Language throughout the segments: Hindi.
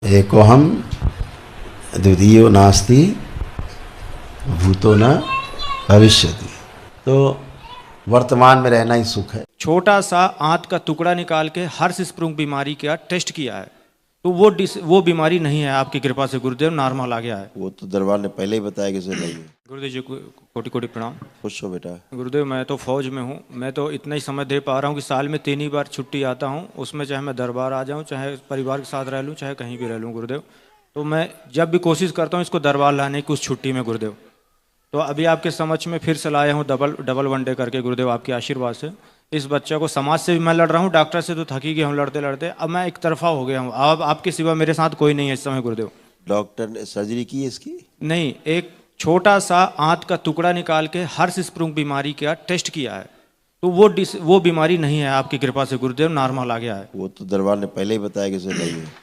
एकोहम द्वितीयो नास्ति भूतो न भविष्यति। तो वर्तमान में रहना ही सुख है। छोटा सा आंत का टुकड़ा निकाल के हर्षस्प्रुंग बीमारी का टेस्ट किया है, तो वो बीमारी नहीं है आपकी कृपा से गुरुदेव, नॉर्मल आ गया है। वो तो दरबार ने पहले ही बताया कि उसे नहीं है। गुरुदेव जी को कोटि कोटि प्रणाम। खुश हो बेटा। गुरुदेव मैं तो फौज में हूँ, मैं तो इतना ही समय दे पा रहा हूँ कि साल में 3 ही बार छुट्टी आता हूँ, उसमें चाहे मैं दरबार आ जाऊँ, चाहे परिवार के साथ रह लूँ, चाहे कहीं भी रह लूँ गुरुदेव। तो मैं जब भी कोशिश करता हूँ इसको दरबार लाने की उस छुट्टी में गुरुदेव। तो अभी आपके समक्ष में फिर से लाया हूँ डबल वनडे करके गुरुदेव, आपके आशीर्वाद से। इस बच्चे को समाज से भी मैं लड़ रहा हूँ, डॉक्टर से तो थकी गया हूँ लड़ते लड़ते, अब मैं एक तरफा हो गया हूँ। अब आपके सिवा मेरे साथ कोई नहीं है इस समय गुरुदेव। डॉक्टर ने सर्जरी की है इसकी? नहीं, एक छोटा सा आंत का टुकड़ा निकाल के हर्षस्प्रुंग बीमारी का टेस्ट किया है, तो वो बीमारी नहीं है आपकी कृपा से गुरुदेव, नॉर्मल आ गया है। वो तो दरबार ने पहले ही बताया कि उसे नहीं है।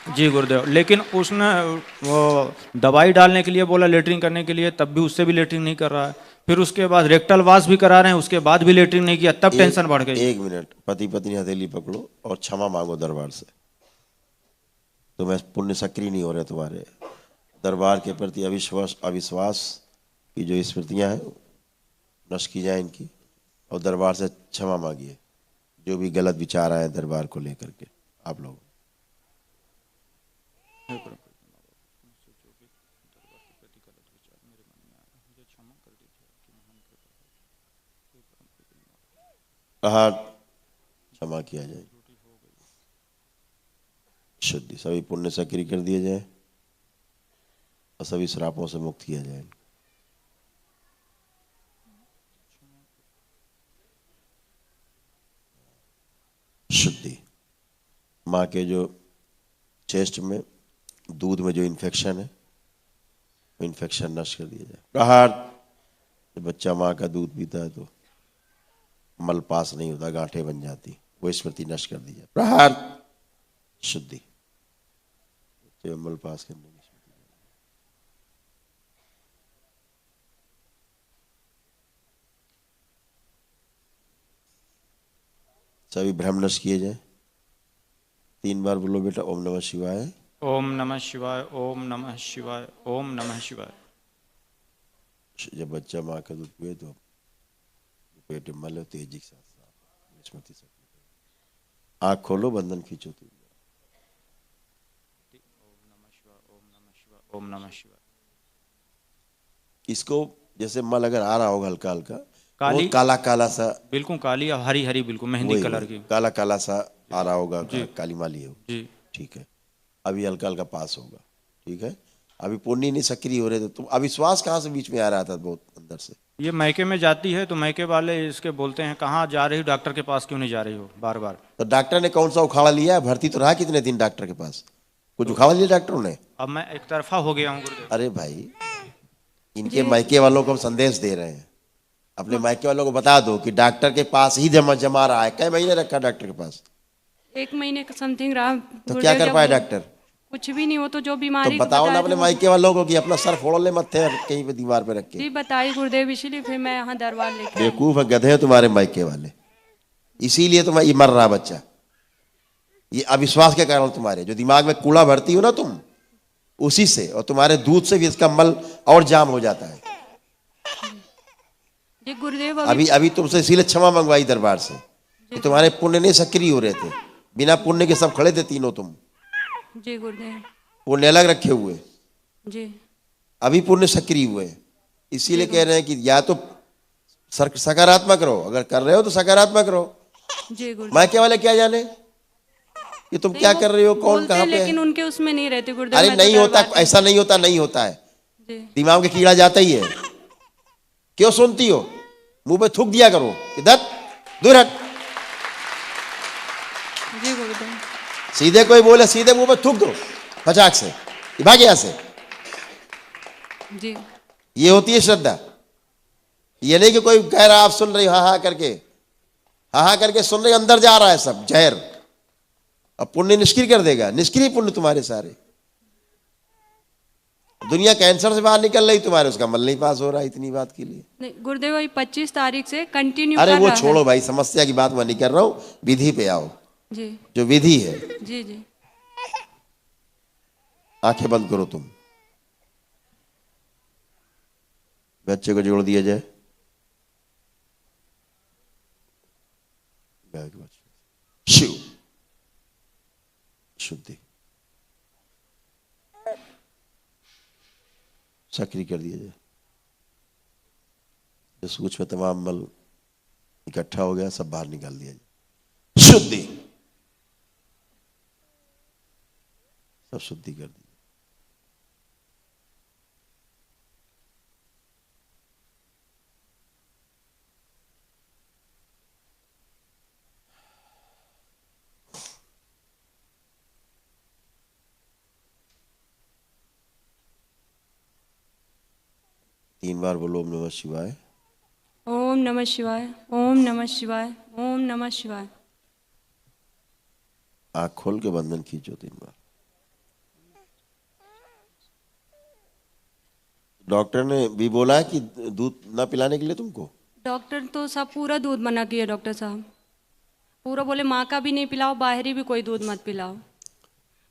जी गुरुदेव, लेकिन उसने वो दवाई डालने के लिए बोला लेटरिन करने के लिए, तब भी उससे भी लेटरिन नहीं कर रहा है। फिर उसके बाद रेक्टल वाश भी करा रहे हैं, उसके बाद भी लेटरिन नहीं किया, तब टेंशन बढ़ गई। 1 मिनट, पति पत्नी हथेली पकड़ो और क्षमा मांगो दरबार से। तो मैं पुण्य सक्रिय नहीं हो रहे तुम्हारे। दरबार के प्रति अविश्वास की जो स्मृतियां हैं नष्ट की जाए इनकी, और दरबार से क्षमा मांगिए जो भी गलत विचार आए दरबार को लेकर के आप लोग। कहा क्षमा किया जाए, शुद्धि, सभी पुण्य सक्रिय कर दिए जाए और सभी श्रापों से मुक्त किया जाए। शुद्धि, माँ के जो चेस्ट में दूध में जो इन्फेक्शन है वो इन्फेक्शन नष्ट कर दिया जाए। प्रहार, जब बच्चा माँ का दूध पीता है तो मल पास नहीं होता, गांठें बन जाती, वो स्मृति नष्ट कर दी जाए। प्रहार, शुद्धि, मल पास करने की स्मृति। सभी भ्रम नष्ट किए जाए। 3 बार बोलो बेटा, ओम नमः शिवाय, ओम नमः शिवाय, ओम नमः शिवाय, ओम नमः शिवाय। जब बच्चा माँ का दूध पिए तो पेट में मल तेजी के साथ स्मृति से आँख खोलो, बंधन खींचो। तुम ओम नमः शिवाय। इसको जैसे मल अगर आ रहा होगा हल्का हल्का, काली, काला काला सा, बिल्कुल काली और हरी हरी, बिल्कुल मेहंदी कलर की, काला काला सा आ रहा होगा, काली माली हो जी। ठीक है, अभी हल्का हल्का पास होगा। ठीक है, अभी पुण्य नहीं सक्रिय हो रहे थे। तुम अविश्वास कहाँ से बीच में आ रहा था बहुत अंदर से? ये मैके में जाती है तो मैके वाले इसके बोलते हैं कहाँ जा रही हो, डॉक्टर के पास क्यों नहीं जा रही हो बार बार। तो डॉक्टर ने कौन सा उखाड़ा लिया? भर्ती तो रहा कितने दिन डॉक्टर के पास, कुछ उखाड़ा लिया डॉक्टरों ने? अब मैं एक तरफा हो गया हूँ गुरुदेव। अरे भाई, इनके मायके वालों को हम संदेश दे रहे हैं। अपने मायके वालों को बता दो कि डॉक्टर के पास ही जमा रहा है। कई महीने रखा डॉक्टर के पास? 1 महीने का समथिंग रहा। तो क्या कर पाया डॉक्टर? कुछ भी नहीं, हो तो जो बीमारी तो बताओ ना अपने मायके वालों को कि अपना सर फोड़ ले मत थे कहीं पे दीवार पे रख के। जी बताइए गुरुदेव, इसीलिए फिर मैं यहाँ दरबार लेके आई। बेवकूफ है, गधे हैं तुम्हारे मायके वाले, इसीलिए तुम्हारा ये मर रहा बच्चा। ये अविश्वास के कारण तुम्हारे जो दिमाग में कूड़ा भरती हो ना तुम, उसी से और तुम्हारे दूध से भी इसका मल और जाम हो जाता है। जी गुरुदेव, अभी तुमसे इसीलिए क्षमा मंगवाई दरबार से कि तुम्हारे पुण्य नहीं सक्रिय हो रहे थे। बिना पुण्य के सब खड़े थे तीनों तुम। जी गुरुदेव, पुण्य अलग रखे हुए, जी अभी पुण्य सक्रिय हुए। इसीलिए कह रहे हैं कि या तो सकारात्मक रहो, अगर कर रहे हो तो सकारात्मक रहो। जी गुरुदेव। मायके वाले क्या जाने कि तुम क्या कर रहे हो, कौन कहाँ पे है। लेकिन उनके उसमें नहीं रहते गुरुदेव। अरे नहीं होता, ऐसा नहीं होता, नहीं होता है। दिमाग में कीड़ा जाता ही है। क्यों सुनती हो? मुंह पे थूक दिया करो, इधर दूर हट। जी गुरुदेव। सीधे कोई बोले सीधे मुंह पे थूक दो फटाक से, भाग यहाँ से। जी, ये होती है श्रद्धा। ये नहीं कि कोई कह रहा आप सुन रही, हाँ हाँ करके सुन रही, अंदर जा रहा है सब जहर। अब पुण्य निष्क्रिय कर देगा, निष्क्रिय पुण्य तुम्हारे सारे। दुनिया कैंसर से बाहर निकल रही तुम्हारे, उसका मल नहीं पास हो रहा। इतनी बात के लिए नहीं गुरुदेव, वही 25 तारीख से कंटिन्यू। अरे वो छोड़ो भाई, समस्या की बात मैं नहीं कर रहा हूँ, विधि पे आओ। जी, जो विधि है, जी जी, आंखें बंद करो तुम। बच्चे को जोड़ दिया जाए। गाय के बच्चे शिव शुद्धि सक्रिय कर दिया जाए। जो सूक्ष्म तमाम मल इकट्ठा हो गया सब बाहर निकाल दिया जाए। शुद्धि सब शुद्धि कर दी। तीन बार बोलो ओम नमः शिवाय। ओम नमः शिवाय, ओम नमः शिवाय, ओम नमः शिवाय। आंख खोल के बंधन खींचो 3 बार। डॉक्टर ने भी बोला है कि दूध ना पिलाने के लिए तुमको। डॉक्टर तो सब पूरा दूध मना किया डॉक्टर साहब, पूरा बोले माँ का भी नहीं पिलाओ, बाहरी भी कोई दूध मत पिलाओ।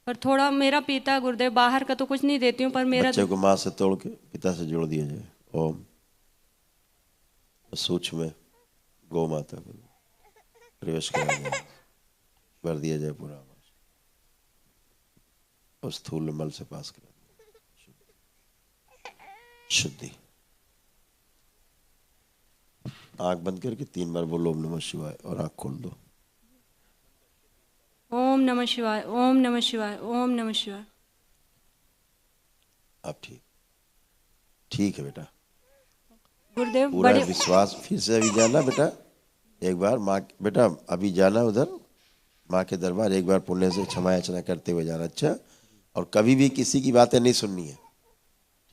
पर थोड़ा मेरा पीता है गुरुदेव, बाहर का तो कुछ नहीं देती हूँ पर मेरा बच्चे को माँ से तोड़ के पिता से जोड़ दिया जाए। ओम सूक्ष्म में गौ माता को प्रवेश करा जाए, भर दिया जाए पूरा और स्थूल मल से पास करा दिया। शुद्धि। आंख बंद करके 3 बार बोलो ओम नमः शिवाय और आंख खोल दो। ओम नमः शिवाय, ओम नमः शिवाय, ओम नमः शिवाय। अब ठीक है बेटा। गुरुदेव पूरा बड़े विश्वास। फिर से अभी जाना बेटा, एक बार माँ बेटा अभी जाना उधर माँ के दरबार, एक बार पुण्य से क्षमा याचना करते हुए जाना। अच्छा, और कभी भी किसी की बातें नहीं सुननी है,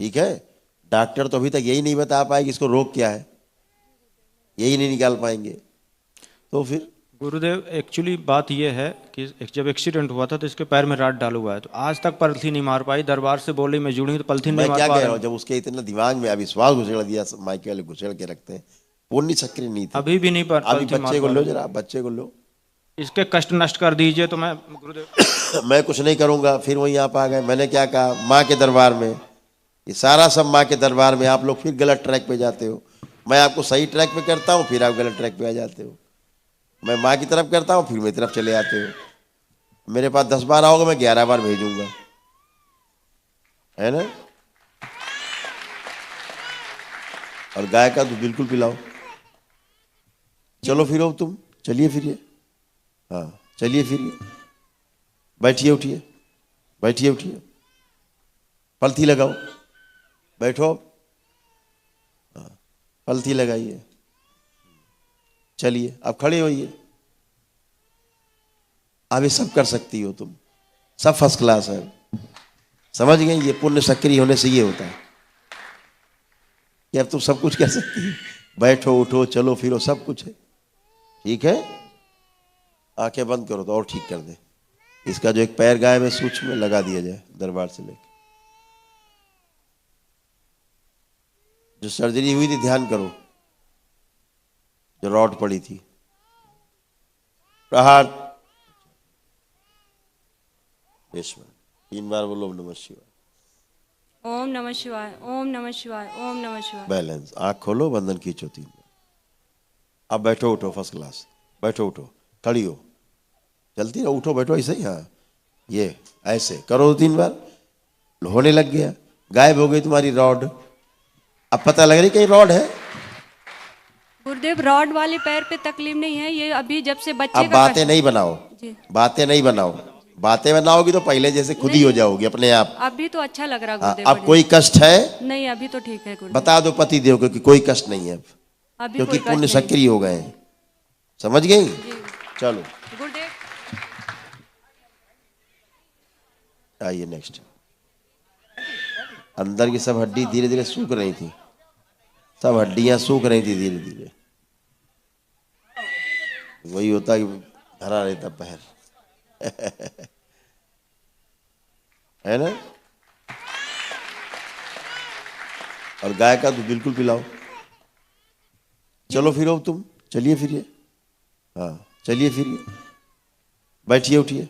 ठीक है। डॉक्टर तो अभी तक यही नहीं बता पाए कि इसको रोग क्या है, यही नहीं निकाल पाएंगे तो फिर। गुरुदेव एक्चुअली बात यह है कि जब एक्सीडेंट हुआ था तो इसके पैर में राड डाला हुआ है, तो आज तक पलथी नहीं मार पाई। दरबार से बोली मैं जुड़ी तो पलथी मैं नहीं मार क्या पा कह रहा रहा हूँ, जब उसके इतना दिमाग में अविश्वास घुसेड़ दिया, माइके वाले घुसेड़ के रखते हैं, पुण्य सक्रिय नहीं था। अभी भी नहीं पर अभी पलथी बच्चे को मार लो पा जरा, बच्चे को लो। रहा। इसके कष्ट नष्ट कर दीजिए तो मैं गुरुदेव मैं कुछ नहीं करूंगा। फिर वहीं आप आ गए। मैंने क्या कहा, माँ के दरबार में, ये सारा सब माँ के दरबार में। आप लोग फिर गलत ट्रैक पे जाते हो। मैं आपको सही ट्रैक पे करता हूँ, फिर आप गलत ट्रैक पे आ जाते हो। मैं माँ की तरफ करता हूँ, फिर मेरी तरफ चले आते हो। मेरे पास 10 बार आओगे, मैं 11 बार भेजूंगा, है ना। और गाय का दूध बिल्कुल पिलाओ। चलो फिर अब तुम चलिए फिरिए। हाँ चलिए फिरिए, बैठिए उठिए, बैठिए उठिए, पलथी लगाओ, बैठो। हाँ पलथी लगाइए, चलिए अब खड़े होइए। अब ये सब कर सकती हो तुम, सब फर्स्ट क्लास है। समझ गए, ये पुण्य सक्रिय होने से ये होता है कि अब तुम सब कुछ कर सकती हो। बैठो उठो चलो फिरो सब कुछ है, ठीक है। आंखें बंद करो तो और ठीक कर दे। इसका जो एक पैर गाय में सूक्ष्म में लगा दिया जाए दरबार से लेकर। जो सर्जरी हुई थी ध्यान करो, जो रॉड पड़ी थी, प्रहार। 3 बार बोलो ओम नमः शिवाय। ओम नमः शिवाय, ओम नमः शिवाय, ओम नमः शिवाय। बैलेंस। आंख खोलो, बंधन खींचो 3 बार। अब बैठो उठो फर्स्ट क्लास, बैठो उठो, खड़ी हो, चलती रहो, उठो बैठो ऐसे ही। हाँ ये ऐसे करो 3 बार, होने लग गया। गायब हो गई तुम्हारी रॉड। अब पता लग रही कहीं रॉड है। गुरुदेव रॉड वाले पैर पे तकलीफ नहीं है, ये अभी जब से बच्चे अब का बातें नहीं बनाओ, जी। बातें नहीं बनाओ। बातें बनाओगी तो पहले जैसे खुद ही हो जाओगी अपने आप। अभी तो अच्छा लग रहा हाँ, गुरुदेव। अब कोई कष्ट है? नहीं अभी तो ठीक है गुरुदेव। बता दो पति देव को कि कोई कष्ट नहीं है अब, अभी क्योंकि कोई पुण्य कष्ट नहीं। सक्रिय हो गए हैं। समझ गई? जी चलो गुरुदेव। आइए नेक्स्ट। अंदर की सब हड्डी धीरे धीरे सूख रही थी, सब हड्डियां सूख रही थी धीरे धीरे। वही होता कि धरा रहता पैर है ना। और गाय का दूध बिल्कुल पिलाओ। चलो फिर तुम चलिए फिरिए। हाँ चलिए फिरिए, बैठिए उठिए,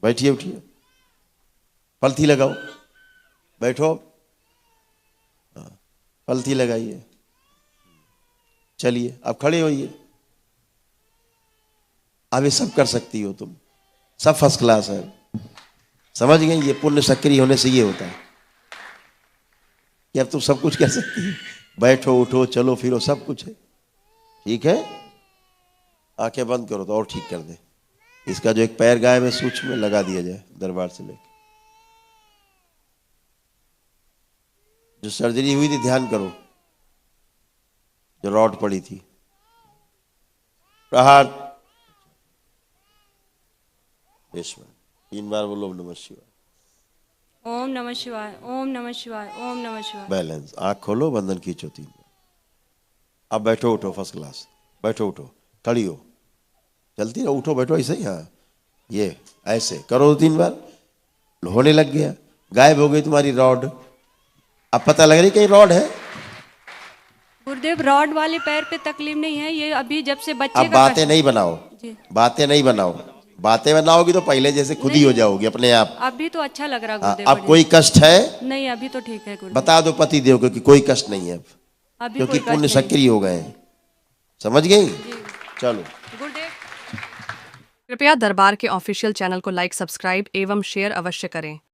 बैठिए उठिए, पलथी लगाओ, बैठो, हाँ, पलथी लगाइए, चलिए अब खड़े होइए। अब ये सब कर सकती हो तुम, सब फर्स्ट क्लास है। समझ गए? ये पुण्य सक्रिय होने से ये होता है कि अब तुम सब कुछ कर सकती हो, बैठो उठो चलो फिरो सब कुछ है। ठीक है, आंखें बंद करो तो और ठीक कर दे। इसका जो एक पैर गायब है सूक्ष्म में लगा दिया जाए दरबार से लेके। जो सर्जरी हुई थी ध्यान करो, जो रॉड पड़ी थी, प्रहार। ईश्वर 3 बार बोलो ओम नमः शिवाय। ओम नमः शिवाय, ओम नमः शिवाय, ओम नमः शिवाय। बैलेंस, आंख खोलो, बंधन खींचो 3 बार। अब बैठो उठो फर्स्ट क्लास, बैठो उठो, खड़ी हो, चलती रहो, उठो बैठो ऐसे ही। हाँ, ये ऐसे करो 3 बार, होने लग गया, गायब हो गई तुम्हारी रॉड। अब पता लग रही कहीं रॉड है। गुरुदेव रॉड वाले पैर पे तकलीफ नहीं है, ये अभी जब से बच्चे अब का बातें नहीं बनाओ, जी। बातें नहीं बनाओ, बातें बनाओगी तो पहले जैसे खुद ही हो जाओगी अपने आप। अभी तो अच्छा लग रहा हाँ, गुरुदेव। अब कोई कष्ट है? नहीं, अभी तो ठीक है गुरुदेव। बता दो पति देव को कि कोई कष्ट नहीं है अब, अभी क्योंकि कोई कष्ट पुण्य नहीं। सक्रिय हो गए हैं। समझ गई? चलो। गुरुदेव कृपया दरबार के ऑफिशियल चैनल को लाइक, सब्सक्राइब एवं शेयर अवश्य करें।